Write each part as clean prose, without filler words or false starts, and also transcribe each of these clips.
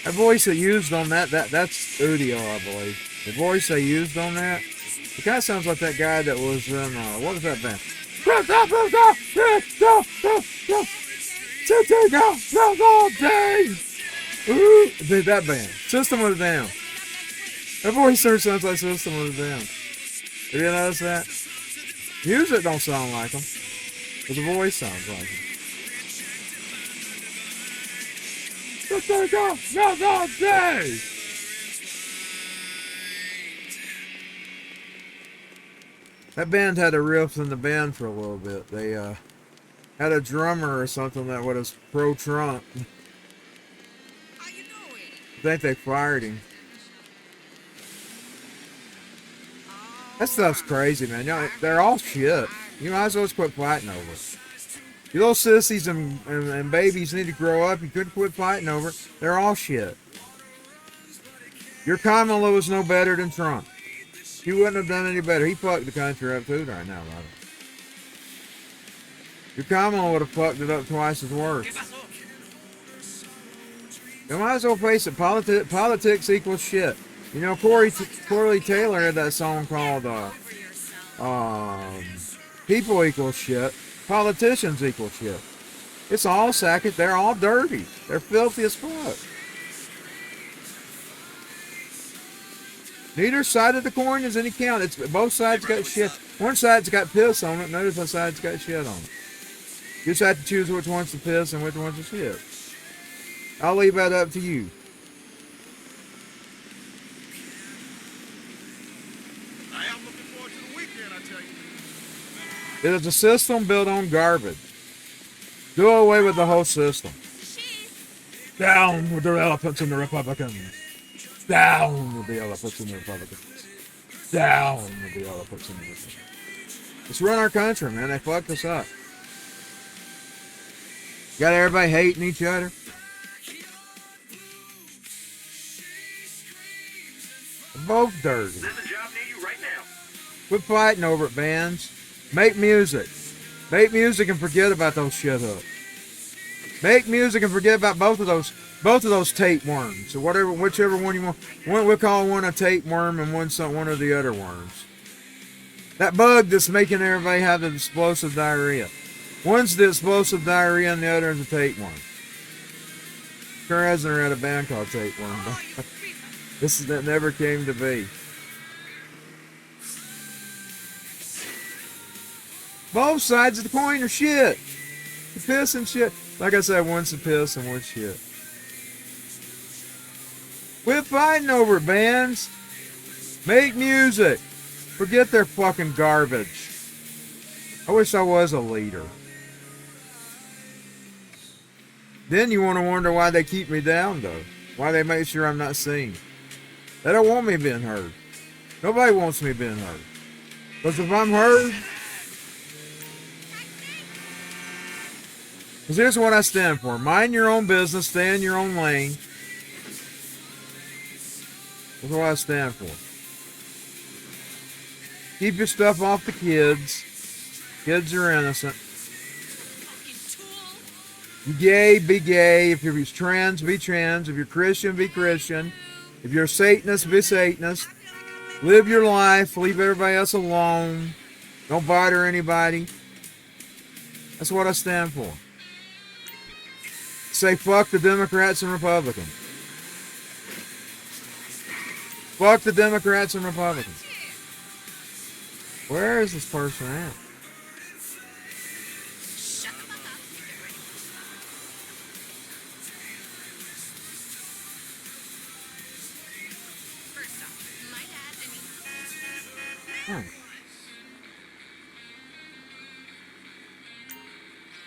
That voice they used on that's audio, I believe. The voice they used on that, it kind of sounds like that guy that was in, what was that band? Dude, that band. System of a Down. That voice sure sounds like System of a Down. Have you noticed that? Music don't sound like them, but the voice sounds like them. That band had a riff in the band for a little bit. They had a drummer or something that was pro-Trump. I think they fired him. That stuff's crazy, man. You know, they're all shit. You might as well just quit fighting over it. You little sissies and babies need to grow up. You couldn't quit fighting over it. They're all shit. Your Kamala was no better than Trump. He wouldn't have done any better. He fucked the country up too right now, brother. Your Kamala would have fucked it up twice as worse. You might as well face it. Politics equals shit. You know, Corey Taylor had that song called People Equal Shit. Politicians equal shit. It's all sackett. They're all dirty. They're filthy as fuck. Neither side of the coin is any count. It's both sides got shit. One side's got piss on it, and the other side's got shit on it. You just have to choose which one's the piss and which one's the shit. I'll leave that up to you. I am looking forward to the weekend, I tell you. It is a system built on garbage. Do away with the whole system. Down with the elephants and the Republicans. Down with the elephants and the Republicans. Down with the elephants and the Republicans. Let's run our country, man. They fucked us up. Got everybody hating each other. They're both dirty. There's a job near you right now. Quit fighting over it, bands. Make music. Make music and forget about those shit hooks. Make music and forget about both of those tapeworms, or whichever one you want. We'll call one a tapeworm and one of the other worms. That bug that's making everybody have the explosive diarrhea. One's the explosive diarrhea and the other is a tapeworm. Sure hasn't read a band called Tapeworm. That never came to be. Both sides of the coin are shit. The piss and shit. Like I said, one's the piss and one's shit. Quit fighting over it, bands. Make music. Forget their fucking garbage. I wish I was a leader. Then you want to wonder why they keep me down, though. Why they make sure I'm not seen. They don't want me being heard. Nobody wants me being heard. Because if I'm heard... Because here's what I stand for. Mind your own business. Stay in your own lane. That's what I stand for. Keep your stuff off the kids. Kids are innocent. You gay, be gay. If you're trans, be trans. If you're Christian, be Christian. If you're a Satanist, be Satanist. Live your life. Leave everybody else alone. Don't bother anybody. That's what I stand for. Say fuck the Democrats and Republicans. Fuck the Democrats and Republicans. Where is this person at?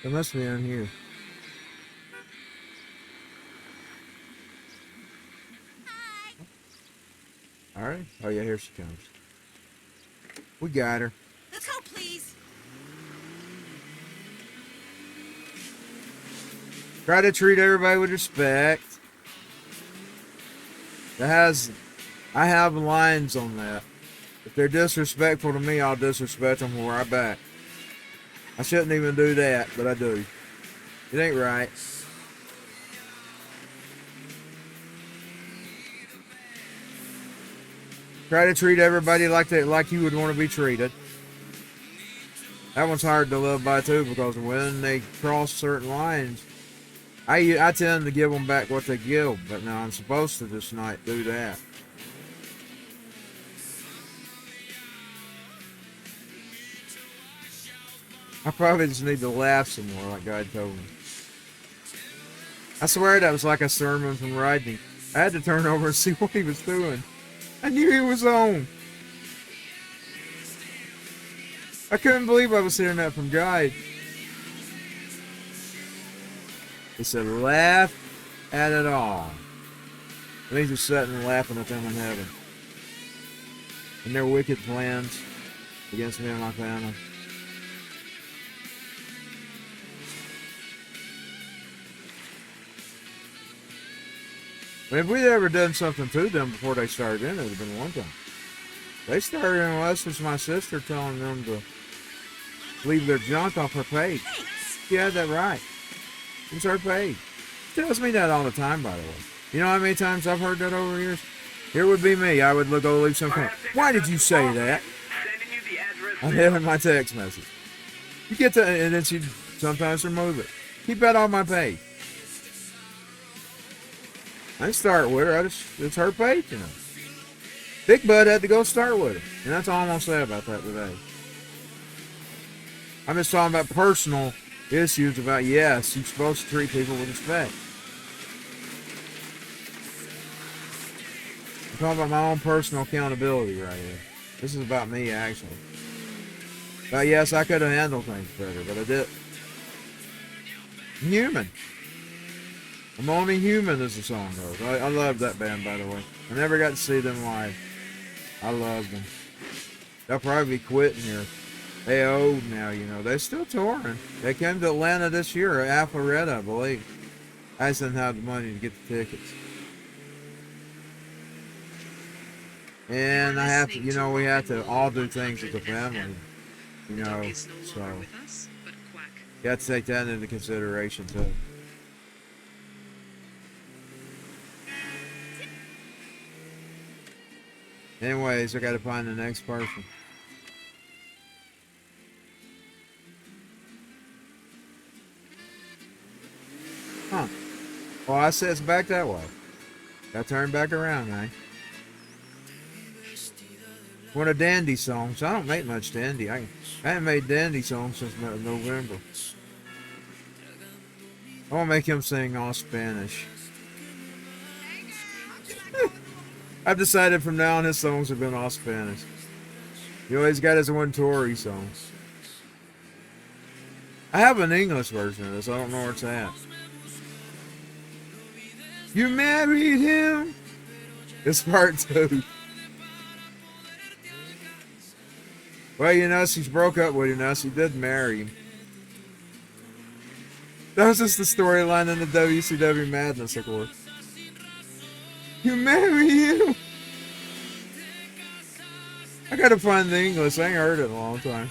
It must be on here. All right. Oh yeah, here she comes. We got her. Let's go, please. Try to treat everybody with respect. That has I have lines on that. If they're disrespectful to me, I'll disrespect them right back. I shouldn't even do that, but I do. It ain't right. Try to treat everybody like you would want to be treated. That one's hard to live by too, because when they cross certain lines, I tend to give them back what they give, but now I'm supposed to just not do that. I probably just need to laugh some more, like God told me. I swear that was like a sermon from Rodney. I had to turn over and see what he was doing. I knew he was on. I couldn't believe I was hearing that from God. He said, laugh at it all. And he's just sitting and laughing at them in heaven. And their wicked plans against me and my family. If we'd ever done something to them before they started in, it would have been one thing. They started in unless it's my sister telling them to leave their junk off her page. She had that right. It's her page. She tells me that all the time, by the way. You know how many times I've heard that over the years? Here would be me. I would go leave some comment. Why did you say that? I have in my text message. You get to, and then she sometimes remove it. Keep that on my page. I didn't start with her. It's her page, you know. Big Bud had to go start with it. And that's all I'm going to say about that today. I'm just talking about personal issues about, yes, you're supposed to treat people with respect. I'm talking about my own personal accountability right here. This is about me, actually. But yes, I could have handled things better, but I didn't. I'm human. I'm only human, as the song goes. I love that band, by the way. I never got to see them live. I love them. They'll probably be quitting here. They're old now, you know. They're still touring. They came to Atlanta this year, at Alpharetta, I believe. I just didn't have the money to get the tickets. And I have to, you know, we have to all do things as a family, you know, so you have to take that into consideration too. Anyways, I gotta find the next person. Huh. Well, I said it's back that way. Gotta turn back around, man. One of Dandy's songs. I don't make much Dandy. I haven't made Dandy songs since November. I want to make him sing all Spanish. I've decided from now on his songs have been all Spanish. He always got his one Tory song. I have an English version of this. I don't know where it's at. You married him? It's part 2. Well, you know, she broke up with him now. She did marry him. That was just the storyline in the WCW Madness, of course. You marry him? I gotta find the English. I ain't heard it in a long time.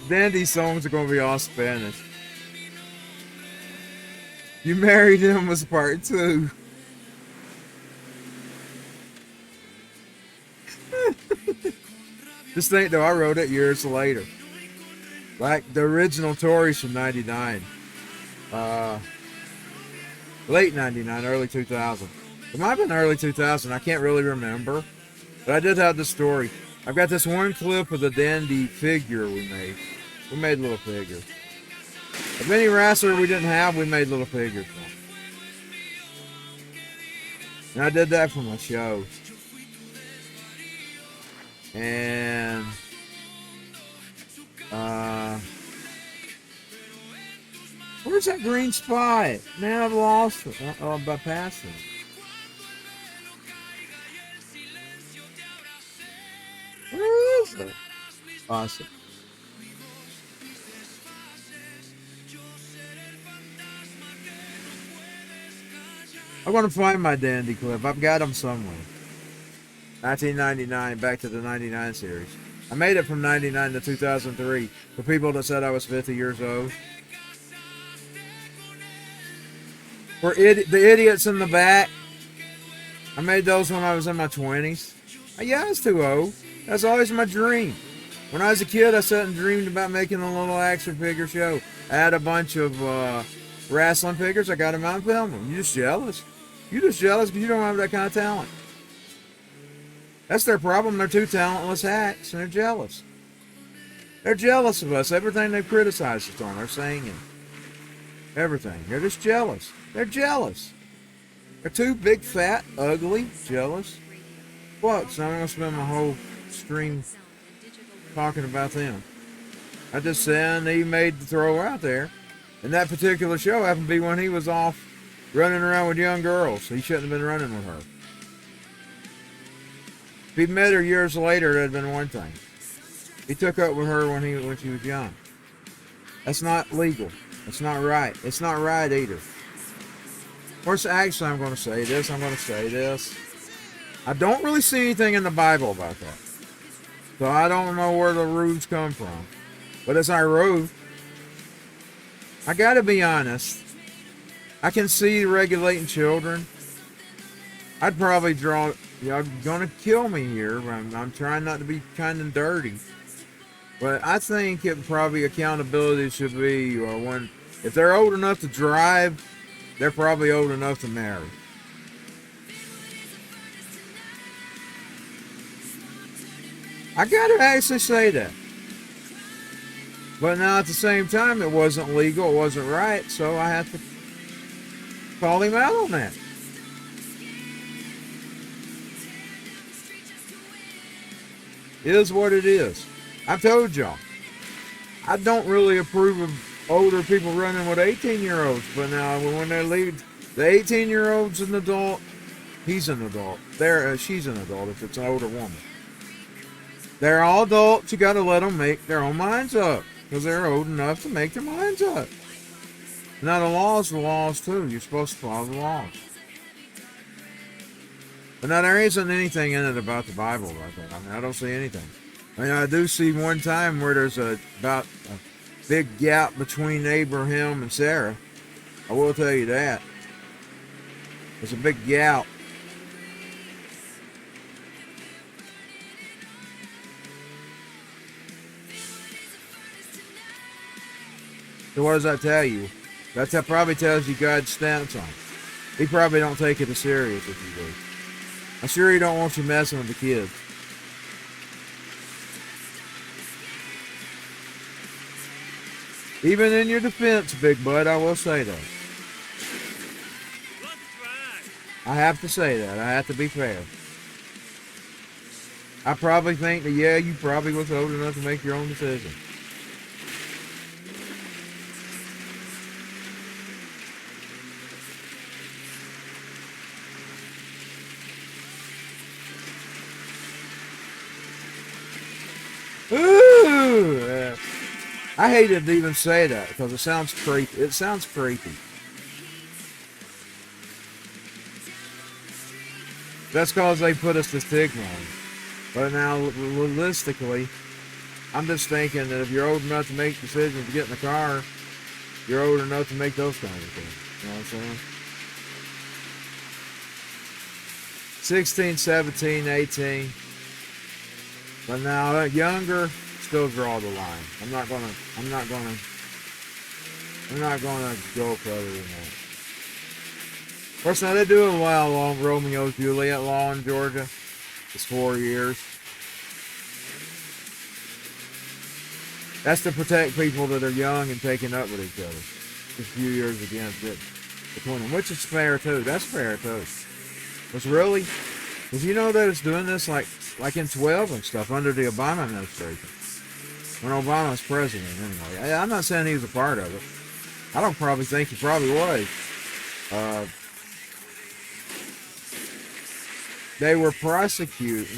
Dandy's songs are gonna be all Spanish. You married him was part 2. Just think though, I wrote it years later. Like the original Tories from '99. Late 99, early 2000. It might have been early 2000, I can't really remember. But I did have the story. I've got this one clip of the Dandy figure we made. We made little figures. Of any wrestler we didn't have, we made little figures for him. And I did that for my shows. And where's that green spot? Man, I've lost it. By passing. Where is it? Awesome. I'm going to find my dandy clip. I've got them somewhere. 1999, back to the 99 series. I made it from 99 to 2003 for people that said I was 50 years old. For the idiots in the back, I made those when I was in my 20s. Yeah, I was too old. That's always my dream. When I was a kid, I sat and dreamed about making a little action figure show. I had a bunch of wrestling figures. I got them out and filmed them. You just jealous. You're just jealous because you don't have that kind of talent. That's their problem. They're two talentless hacks, and they're jealous. They're jealous of us. Everything they've criticized us on, they're saying it. Everything. They're just jealous. They're jealous. They're two big, fat, ugly, jealous fucks. I'm going to spend my whole stream talking about them. I just said he made the throw out there. And that particular show happened to be when he was off running around with young girls. He shouldn't have been running with her. If he'd met her years later, that'd have been one thing. He took up with her when she was young. That's not legal. That's not right. It's not right either. Of course, actually, I'm going to say this. I don't really see anything in the Bible about that. So I don't know where the rules come from. But as I wrote, I got to be honest. I can see regulating children. I'd probably draw... Y'all gonna kill me here. I'm trying not to be kind of dirty. But I think probably accountability should be if they're old enough to drive, they're probably old enough to marry. I gotta actually say that. But now at the same time, it wasn't legal, it wasn't right, so I have to call him out on that. It is what it is. I've told y'all. I don't really approve of older people running with 18-year-olds, but now when they leave, the 18-year-old's an adult, he's an adult. She's an adult if it's an older woman. They're all adults. You got to let them make their own minds up because they're old enough to make their minds up. Now the laws too. You're supposed to follow the laws. But now there isn't anything in it about the Bible like that. I mean, I don't see anything. I mean, I do see one time where there's about a big gap between Abraham and Sarah. I will tell you that. There's a big gap. So what does that tell you? That probably tells you God's stance on it. He probably don't take it as serious if you do. I'm sure he don't want you messing with the kids. Even in your defense, big bud, I will say that. I have to say that. I have to be fair. I probably think that, yeah, you probably was old enough to make your own decision. Ooh, I hated to even say that because it sounds creepy. It sounds creepy. That's because they put us to stigma on it. But now, realistically, I'm just thinking that if you're old enough to make decisions to get in the car, you're old enough to make those kinds of things. You know what I'm saying? 16, 17, 18. But now younger, still draw the line. I'm not gonna go further than that. Of course, now they do allow Romeo Juliet law in Georgia. It's 4 years. That's to protect people that are young and taking up with each other. Just a few years against it between them, which is fair too. That's fair too. But really, because you know that it's doing this like in 12 and stuff under the Obama administration. When Obama was president, anyway. I'm not saying he was a part of it. I don't probably think he probably was. They were prosecuting